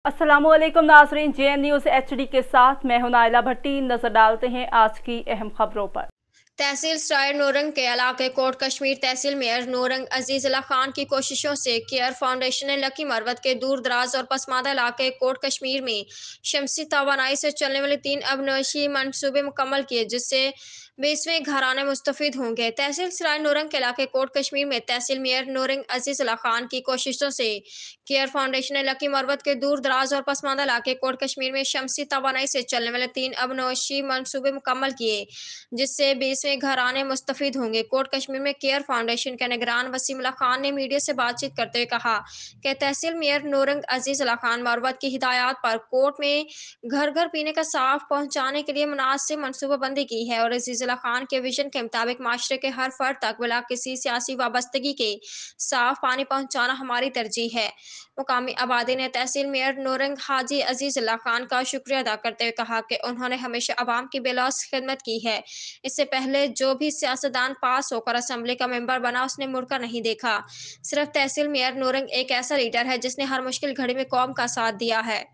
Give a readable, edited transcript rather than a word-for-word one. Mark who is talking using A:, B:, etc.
A: अस्सलाम वालेकुम नाज़रीन, JN न्यूज़ HD के साथ मैं हूं नाइला भट्टी। नजर डालते हैं आज की अहम खबरों पर।
B: तहसील सराय नौरंग के इलाके कोट कश्मीर तहसील मेयर नौरंग अजीज अल्लाह खान की कोशिशों से केयर फाउंडेशन ने लकी मरवत के दूर दराज और पसमानदा इलाके कोट कश्मीर में शमसी तवानाई से चलने वाले 3 अबनौशी मनसूबे मुकम्मल किए, जिससे 20वें घराने मुस्तफिद होंगे। तहसील सराय नौरंग के इलाके कोट कश्मीर में तहसील मेयर नौरंग अजीज अल्लाह खान की कोशिशों से केयर फाउंडेशन ने लकी मरवत के दूर दराज और पसमानदा इलाके कोट कश्मीर में शमसी तवानाई से चलने वाले 3 अबनौशी मनसूबे मुकम्मल किए, जिससे 20वें घराने मुस्तफिद होंगे। कोट कश्मीर में केयर फाउंडेशन के निगरान वसीमुल्लाह खान ने मीडिया से बातचीत करते हुए कहा कि तहसील मेयर नौरंग अजीज अल्लाह खान मरवत की हिदायत पर कोर्ट में घर घर पीने का साफ पहुंचाने के लिए मुनासिब मनसूबाबंदी की है और अजीज अल्लाह खान के विजन के मुताबिक माशरे के हर फर्द तक बिला किसी सियासी वाबस्तगी के साफ पानी पहुंचाना हमारी तरजीह है। मुकामी आबादी ने तहसील मेयर नौरंग हाजी अजीज अल्लाह खान का शुक्रिया अदा करते हुए कहा कि उन्होंने हमेशा आवाम की बेलौस खिदमत की है। इससे पहले जो भी सियासतदान पास होकर असेंबली का मेंबर बना, उसने मुड़कर नहीं देखा। सिर्फ तहसील मेयर नौरंग एक ऐसा लीडर है जिसने हर मुश्किल घड़ी में कौम का साथ दिया है।